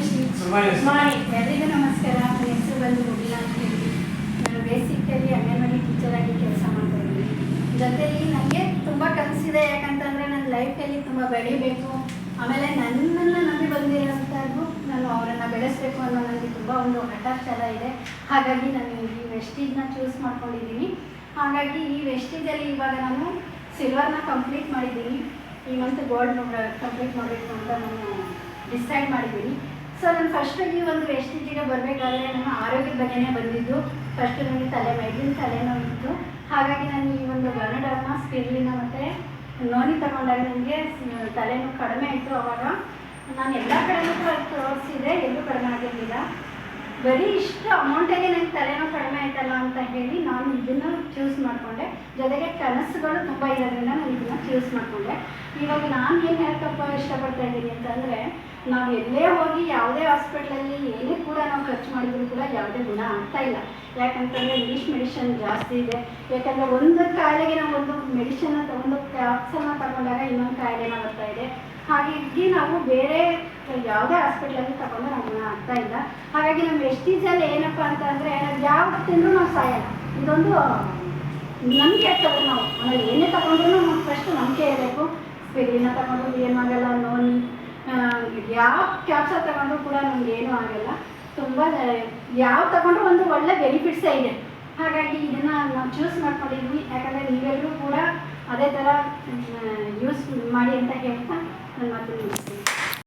Morning ಎಲ್ಲರಿಗೂ ನಮಸ್ಕಾರ. ನನ್ನ ಹೆಸರು ಬಂದು ಮುಗಿಲ ಅಂತ ಹೇಳಿ ನಾನು ಬೇಸಿಕಲ್ಲಿ ಅಂಗನವಾಡಿ ಟೀಚರಾಗಿ ಕೆಲಸ ಮಾಡ್ತಾ ಇದ್ದೀನಿ. ಜೊತೆಲಿ ನನಗೆ ತುಂಬ ಕನಸಿದೆ. ಯಾಕಂತಂದರೆ ನನ್ನ ಲೈಫಲ್ಲಿ ತುಂಬ ಬೆಳಿಬೇಕು, ಆಮೇಲೆ ನನ್ನನ್ನು ನಂಬಿ ಬಂದಿರೋಂಥದ್ದು ನಾನು ಅವರನ್ನು ಬೆಳೆಸಬೇಕು ಅನ್ನೋ ನನಗೆ ತುಂಬ ಒಂದು ಹಠಾಚ್ಛಲ ಇದೆ. ಹಾಗಾಗಿ ನಾನು ಈ ವೆಸ್ಟೀಜ್ನ ಚೂಸ್ ಮಾಡ್ಕೊಂಡಿದ್ದೀನಿ. ಹಾಗಾಗಿ ಈ ವೆಸ್ಟೀಜಲ್ಲಿ ಇವಾಗ ನಾನು ಸಿಲ್ವರ್ನ ಕಂಪ್ಲೀಟ್ ಮಾಡಿದ್ದೀನಿ. ಈ ಮಂತ್ ಗೋಲ್ಡ್ ಕಂಪ್ಲೀಟ್ ಮಾಡಬೇಕು ಅಂತ ನಾನು ಡಿಸೈಡ್ ಮಾಡಿದ್ದೀನಿ. ಸೊ ನಾನು ಫಸ್ಟಾಗಿ ಒಂದು ವೆಸ್ಟೀಜಿಗೆ ಬರಬೇಕಾದ್ರೆ ನಾನು ಆರೋಗ್ಯದ ಬಗ್ಗೆನೇ ಬಂದಿದ್ದು. ಫಸ್ಟು ನನಗೆ ಮೈಲಿನ ತಲೆನೋವು ಇತ್ತು. ಹಾಗಾಗಿ ನಾನು ಈ ಒಂದು ಗನಡರ್ಮ ಸ್ಪಿರ್ಲಿನ ಮತ್ತು ನೋನಿ ತಗೊಂಡಾಗ ನನಗೆ ತಲೆನೋವು ಕಡಿಮೆ ಆಯಿತು. ಆವಾಗ ನಾನು ಎಲ್ಲ ಕಡೆಯೂ ತೋರಿಸಿದೆ, ಎಲ್ಲೂ ಕಡಿಮೆ ಆಗಿರಲಿಲ್ಲ. ಬರೀ ಇಷ್ಟು ಅಮೌಂಟಿಗೆ ನನಗೆ ತಲೆನೋವು ಕಡಿಮೆ ಆಯ್ತಲ್ಲ ಅಂತ ಹೇಳಿ ನಾನು ಇದನ್ನು ಚೂಸ್ ಮಾಡಿಕೊಂಡೆ. ಜೊತೆಗೆ ಕನಸುಗಳು ತುಂಬ ಇರೋದ್ರಿಂದ ನಾನು ಇದನ್ನು ಚೂಸ್ ಮಾಡಿಕೊಂಡೆ. ಇವಾಗ ನಾನು ಏನು ಹೇಳಕ್ಕಪ್ಪ ಇಷ್ಟಪಡ್ತಾ ಇದ್ದೀನಿ ಅಂತಂದರೆ, ನಾವು ಎಲ್ಲೇ ಹೋಗಿ ಯಾವುದೇ ಹಾಸ್ಪಿಟ್ಲಲ್ಲಿ ಏನೇ ಕೂಡ ನಾವು ಖರ್ಚು ಮಾಡಿದರೂ ಕೂಡ ಯಾವುದೇ ಗುಣ ಆಗ್ತಾ ಇಲ್ಲ. ಯಾಕಂತಂದರೆ ಇಂಗ್ಲೀಷ್ ಮೆಡಿಷನ್ ಜಾಸ್ತಿ ಇದೆ. ಯಾಕಂದರೆ ಒಂದು ಕಾಯಿಲೆಗೆ ನಾವು ಒಂದು ಮೆಡಿಷನ್ನ ಒಂದು ಕ್ಯಾಪ್ಸನ್ನು ತಗೊಂಡಾಗ ಇನ್ನೊಂದು ಕಾಯಿಲೆನ ಬರ್ತಾ ಇದೆ. ಹಾಗಾಗಿ ನಾವು ಬೇರೆ ಯಾವುದೇ ಹಾಸ್ಪಿಟ್ಲಲ್ಲಿ ತಗೊಂಡು ನಾವು ಗುಣ ಆಗ್ತಾ ಇಲ್ಲ. ಹಾಗಾಗಿ ನಮ್ಮ ವೆಸ್ಟೀಜಲ್ಲಿ ಏನಪ್ಪ ಅಂತಂದರೆ, ಯಾವ ತಿಂದರೂ ನಾವು ಸಾಯೋಲ್ಲ. ಇದೊಂದು ನಂಬಿಕೆ ಆಗ್ತದೆ. ನಾವು ಆಮೇಲೆ ಏನೇ ತಗೊಂಡ್ರೂ ನಮ್ಗೆ ಫಸ್ಟ್ ನಂಬಿಕೆ ಇರಬೇಕು. ಸ್ಪಿರಿನ ತಗೊಂಡ್ರು ಏನಾಗಲ್ಲ, ನೋನಿ ಯಾವ ಕ್ಯಾಪ್ಸಲ್ ತಗೊಂಡ್ರು ಕೂಡ ನಮ್ಗೆ ಏನೂ ಆಗಲ್ಲ. ತುಂಬ ಯಾವ ತಗೊಂಡ್ರು ಒಂದು ಒಳ್ಳೆ ಬೆನಿಫಿಟ್ಸೇ ಇದೆ. ಹಾಗಾಗಿ ಇದನ್ನು ನಾವು ಚೂಸ್ ಮಾಡ್ಕೊಂಡಿದ್ವಿ. ಯಾಕಂದರೆ ನೀವೆಲ್ಲರೂ ಕೂಡ ಅದೇ ಥರ ಯೂಸ್ ಮಾಡಿ ಅಂತ ಹೇಳ್ತಾ ನನ್ನ ಮಾತು ಮುಗಿಸ್ತೀನಿ.